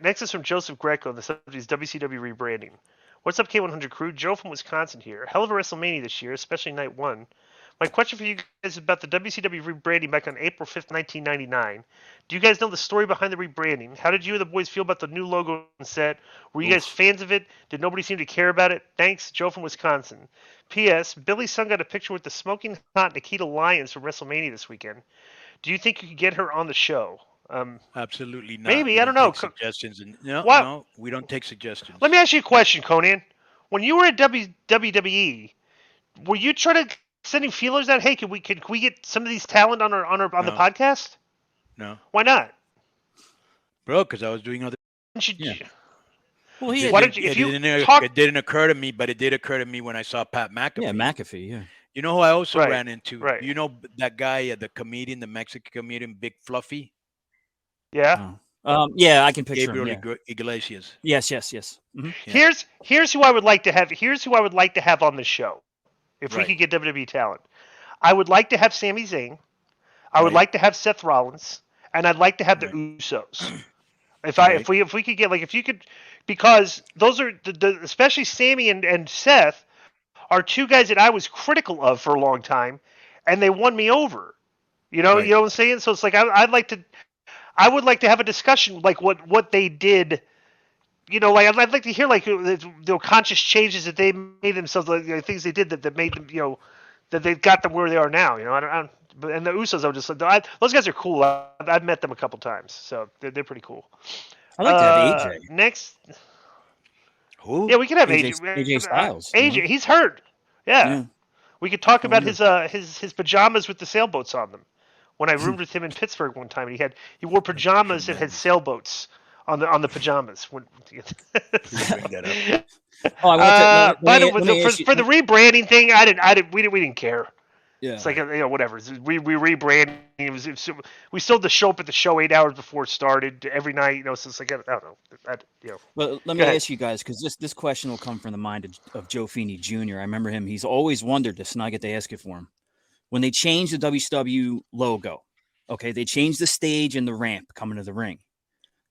Next is from Joseph Greco. The subject is WCW rebranding. What's up, K100 crew? Joe from Wisconsin here. Hell of a WrestleMania this year, especially night one. My question for you guys is about the WCW rebranding back on April 5th, 1999. Do you guys know the story behind the rebranding? How did you and the boys feel about the new logo and set? Were you guys fans of it? Did nobody seem to care about it? Thanks, Joe from Wisconsin. P.S. Billy's son got a picture with the smoking hot Nikkita Lyons from WrestleMania this weekend. Do you think you could get her on the show? Absolutely not. Maybe, We I don't don't know. take suggestions. No, What? no, we don't take suggestions. Let me ask you a question, Conan. When you were at WWE, were you trying to sending feelers out? Hey, can we get some of these talent on the No, podcast? no, Why not? bro, because I was doing other. Yeah. Well, Why don't you? If you talk, It didn't occur to me, but it did occur to me when I saw Pat McAfee. Yeah, McAfee. Yeah. You know who I also Right, ran into? right. You know that guy, the comedian, the Mexican comedian, Big Fluffy? Yeah. Yeah, I can picture Gabriel him. Yeah. Iglesias. Yes. Yeah. Here's who I would like to have. Here's who I would like to have on the show. If we Right. could get WWE talent, I would like to have Sami Zayn. I would Right. like to have Seth Rollins, and I'd like to have the Right. Usos. Right. If we could get, like, if you could, because those are especially Sami and Seth are two guys that I was critical of for a long time, and they won me over. You know Right. what I'm saying? So it's like I would like to have a discussion like what they did. You know, like I'd like to hear like the conscious changes that they made themselves, like things they did that made them, that they got them where they are now. You know, I don't and the Usos, I would just those guys are cool. I've met them a couple times, so they're pretty cool. I like to have AJ. Next, Who? yeah, we could have AJ Styles. AJ, he's hurt. Yeah. We could talk about his pajamas with the sailboats on them. When I roomed with him in Pittsburgh one time, he wore pajamas that had sailboats on the pajamas. Please bring that up. Oh, for the rebranding thing, we didn't care. Yeah. It's like, whatever. We rebranded. We still had to show up at the show 8 hours before it started every night. So it's like, I don't know. Well, let me ask you guys, because this question will come from the mind of Joe Feeney Jr. I remember him. He's always wondered this, and I get to ask it for him. When they changed the WCW logo, okay, they changed the stage and the ramp coming to the ring.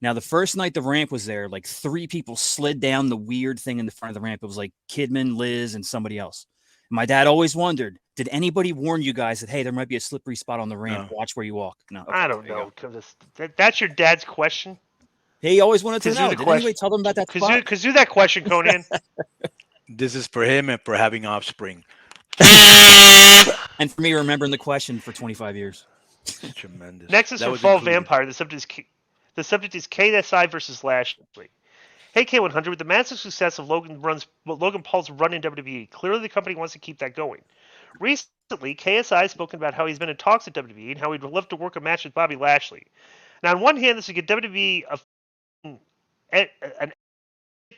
Now, the first night the ramp was there, like 3 people slid down the weird thing in the front of the ramp. It was like Kidman, Liz, and somebody else. My dad always wondered, did anybody warn you guys that, hey, there might be a slippery spot on the ramp? No. Watch where you walk. No. Okay, I don't know. That's your dad's question? He always wanted to know. Did anybody tell them about that spot? Because do that question, Conan. This is for him and for having offspring. And for me remembering the question for 25 years. It's tremendous. Next is from Fall Vampire. The subject is KSI versus Lashley. Hey, K100, with the massive success of Logan Paul's run in WWE, clearly the company wants to keep that going. Recently, KSI has spoken about how he's been in talks at WWE and how he'd love to work a match with Bobby Lashley. Now, on one hand, this would get WWE a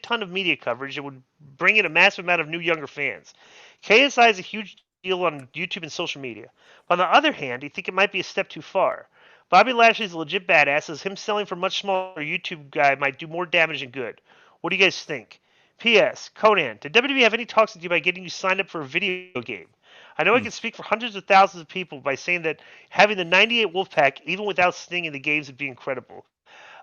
ton of media coverage. It would bring in a massive amount of new, younger fans. KSI is a huge deal on YouTube and social media. But on the other hand, I think it might be a step too far. Bobby Lashley's a legit badass, as him selling for much smaller YouTube guy might do more damage than good. What do you guys think? P.S. Conan, did WWE have any talks with you about getting you signed up for a video game? I know I can speak for hundreds of thousands of people by saying that having the 98 Wolfpack, even without Sting in the games, would be incredible.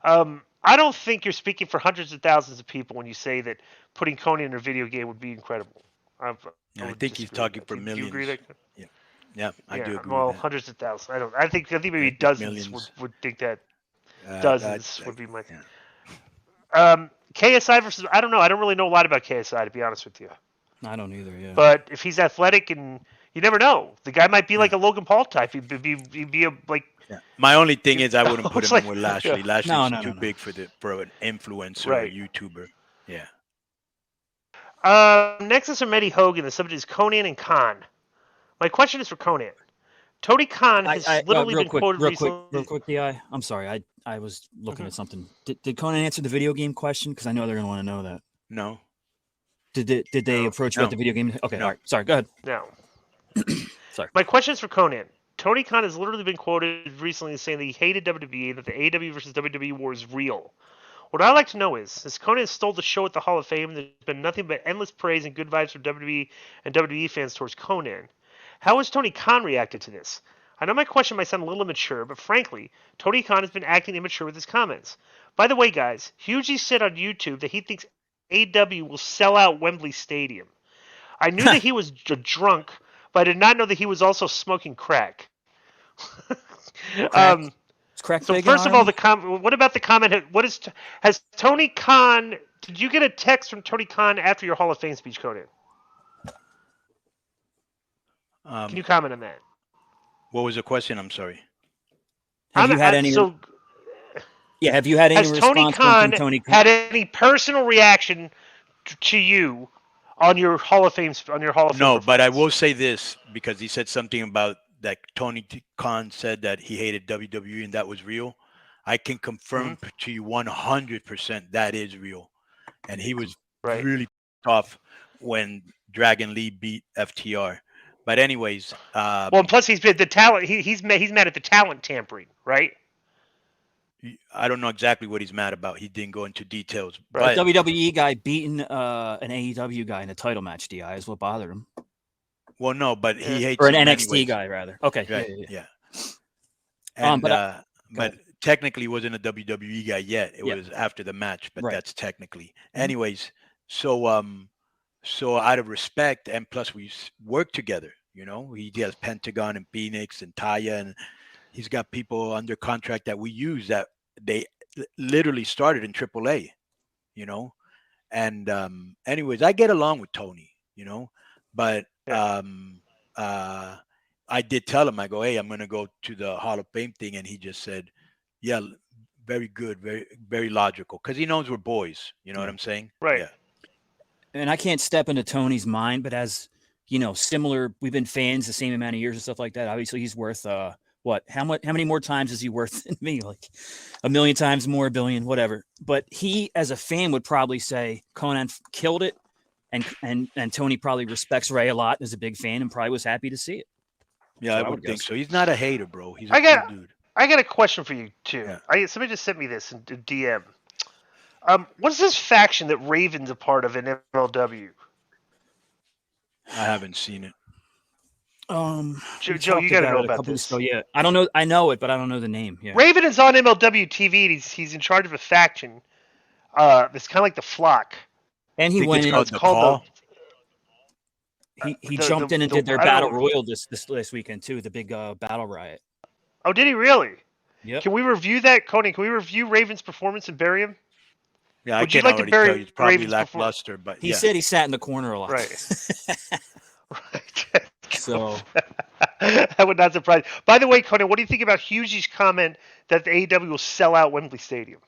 I don't think you're speaking for hundreds of thousands of people when you say that putting Conan in a video game would be incredible. I think he's talking for millions. Do you agree that? Yeah, I do agree. Well, with that. hundreds of thousands. I think maybe dozens would think that. Dozens would be my. KSI versus, I don't know. I don't really know a lot about KSI, to be honest with you. I don't either. Yeah. But if he's athletic, and you never know, the guy might be like a Logan Paul type. He'd be a like. Yeah. My only thing is I wouldn't put him in with Lashley. Yeah. Lashley's too big for an influencer or a YouTuber. Yeah. Next is from Eddie Hogan. The subject is Conan and Khan. My question is for Conan. Tony Khan has literally been quoted recently. Real quick, Di. I'm sorry. I was looking at something. Did Conan answer the video game question? Because I know they're going to want to know that. No. Did they approach you about the video game? Okay. No. All right. Sorry. Go ahead. No. Sorry. My question is for Conan. Tony Khan has literally been quoted recently saying that he hated WWE and that the AEW versus WWE war is real. What I'd like to know is, since Conan stole the show at the Hall of Fame, there's been nothing but endless praise and good vibes from WWE and WWE fans towards Conan. How has Tony Khan reacted to this? I know my question might sound a little immature, but frankly, Tony Khan has been acting immature with his comments. By the way, guys, Hughie said on YouTube that he thinks AW will sell out Wembley Stadium. I knew that he was drunk, but I did not know that he was also smoking crack. Crack. It's crack So big first in of all, Ireland? what about the comment? Has Tony Khan? Did you get a text from Tony Khan after your Hall of Fame speech, Conan? Can you comment on that? What was the question? I'm sorry. Have you had any? Yeah, have you had any has response Tony Khan from Tony Khan? had any personal reaction to you on your Hall of Fame? No, but I will say this because he said something about that. Tony Khan said that he hated WWE and that was real. I can confirm to you 100% that is real, and he was really tough when Dragon Lee beat FTR. But anyways, well, plus he's been the talent. He's mad at the talent tampering, right? I don't know exactly what he's mad about. He didn't go into details. Right. But WWE guy beating an AEW guy in a title match, DI, is what bothered him. Well, no, but he hates or an NXT anyways. guy rather. Okay, right. Yeah. And but technically, he wasn't a WWE guy yet. It was after the match, but that's technically. Anyways, so out of respect, and plus we work together. You know, he has Pentagon and Phoenix and Taya, and he's got people under contract that we use that they literally started in AAA, you know. And anyways, I get along with Tony, you know, but I did tell him, I go, hey, I'm going to go to the Hall of Fame thing. And he just said, yeah, very good, very, very logical. Because he knows we're boys. You know what I'm saying? Right. Yeah. And I can't step into Tony's mind, but as, you know, similar, we've been fans the same amount of years and stuff like that. Obviously, he's worth what? How many more times is he worth than me? Like a million times more, a billion, whatever. But he, as a fan, would probably say Conan killed it, and Tony probably respects Ray a lot, is a big fan, and probably was happy to see it. Yeah, I would think so. He's not a hater, bro. He's a cool dude. I got a question for you too. Yeah. Somebody just sent me this in DM. What's this faction that Raven's a part of in MLW? I haven't seen it. Joe, you got to know about this. So yeah, I don't know. I know it, but I don't know the name. Yeah. Raven is on MLW TV. And he's in charge of a faction. It's kind of like the Flock. And he went in. It's called he jumped in and did their battle royal this weekend too. The big battle riot. Oh, did he really? Yeah. Can we review that, Coney? Can we review Raven's performance and bury him? Yeah, I can already tell you it's probably lackluster, but he said he sat in the corner a lot. Right. Right. So that would not surprise. By the way, Conan, what do you think about Hughie's comment that the AEW will sell out Wembley Stadium?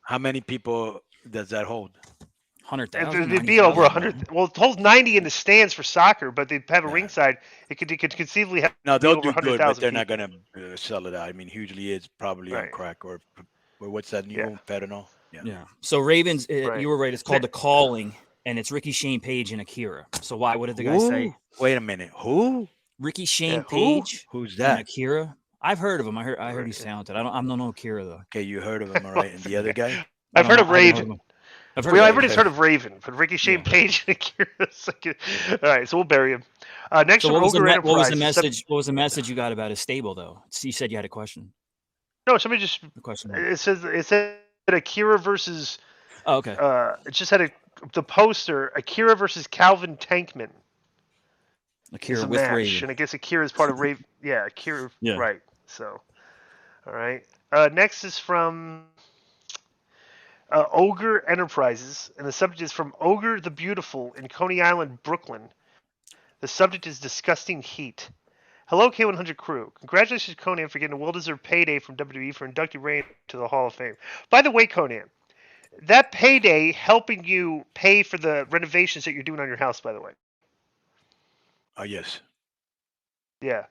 How many people does that hold? 100,000. It'd be over 100. Well, it holds 90 in the stands for soccer, but they have a ringside. It could conceivably have. No, they'll do good, but they're not going to sell it out. I mean, Hughley is probably on crack or what's that new fentanyl? Yeah. So Ravens, you were right. It's called The Calling, and it's Ricky Shane Page and Akira. So why? What did the guy say? Wait a minute. Who? Ricky Shane Page. Who's that? And Akira. I've heard of him. I heard he's talented. I don't know Akira though. Okay, you heard of him, all right? And the other guy? I've heard of Raven. Everybody's heard of Raven, but Ricky Shane Page and Akira. All right, so we'll bury him. Next, so Ogre Enterprises. What was the message? What was the message you got about his stable though? You said you had a question. No, somebody just. The question. It said Akira versus. Oh, okay. It just had the poster Akira versus Calvin Tankman. Akira with Raven. And I guess Akira is part of Raven. Yeah, Akira. Yeah. Right. So, all right. Next is from Ogre Enterprises, and the subject is from Ogre the Beautiful in Coney Island, Brooklyn. The subject is disgusting heat. Hello, K100 crew. Congratulations, Conan, for getting a well-deserved payday from WWE for inducting Ray to the Hall of Fame. By the way, Conan, that payday helping you pay for the renovations that you're doing on your house, by the way. Oh, yes. Yeah.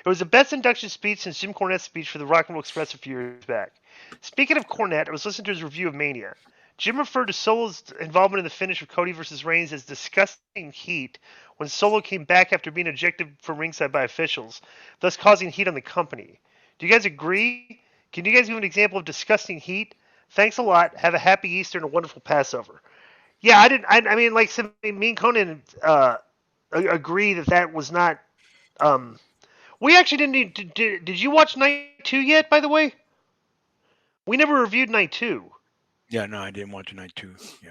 It was the best induction speech since Jim Cornette's speech for the Rock and Roll Express a few years back. Speaking of Cornette, I was listening to his review of Mania. Jim referred to Solo's involvement in the finish of Cody versus Reigns as disgusting heat when Solo came back after being ejected from ringside by officials, thus causing heat on the company. Do you guys agree? Can you guys give an example of disgusting heat? Thanks a lot. Have a happy Easter and a wonderful Passover. Yeah, I mean, like, me and Conan agree that was not. We actually didn't. Did you watch Night 2 yet? By the way, we never reviewed Night 2. Yeah, no, I didn't watch night 2. Yeah.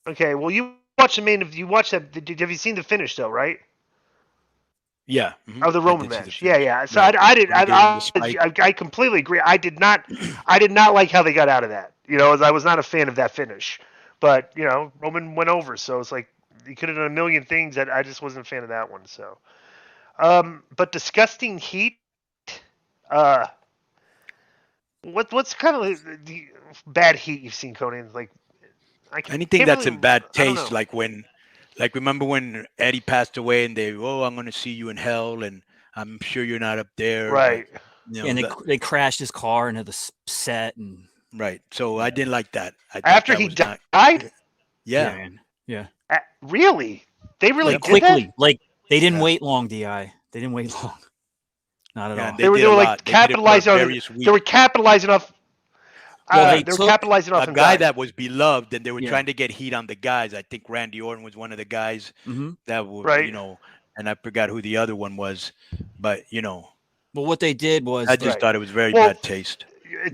Okay, well, you watched the main. You watched that. Have you seen the finish though? Right? Yeah. Of the I Roman did see the match. finish. Yeah. So Right. I did. When he gave him the spike. I completely agree. I did not like how they got out of that. I was not a fan of that finish. But Roman went over, so it's like he could have done a million things that I just wasn't a fan of that one. So, but disgusting heat. What's kind of the bad heat you've seen, Conan? Like, Anything that's in bad I don't taste, know. like remember when Eddie passed away and I'm going to see you in hell, and I'm sure you're not up there. Right. But, and they crashed his car into the set and. Right. So I didn't like that. After he died? Yeah. Yeah. Really? They really like did quickly. that? Like they didn't wait long, Di. They didn't wait long. Not at all. They were like capitalizing on. They were capitalizing off. They were capitalizing off a guy that was beloved, and they were trying to get heat on the guys. I think Randy Orton was one of the guys that were, and I forgot who the other one was, but Well, what they did was I just thought it was very bad taste.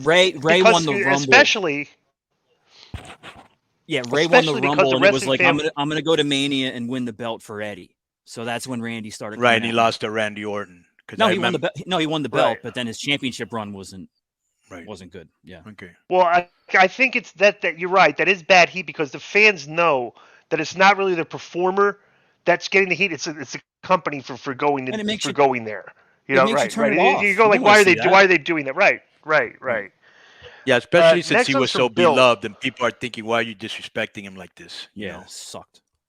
Ray won the Rumble, especially. Yeah, Ray won the Rumble, and it was like, I'm gonna go to Mania and win the belt for Eddie. So that's when Randy started. Right, and he lost to Randy Orton. No, he won the belt, but then his championship run wasn't good. Yeah. Okay. Well, I think it's that you're right. That is bad heat because the fans know that it's not really the performer that's getting the heat. It's a company for going going there. Right. You go like, why are they doing that? Right. Yeah, especially since he was so beloved, and people are thinking, why are you disrespecting him like this? Yeah, sucked.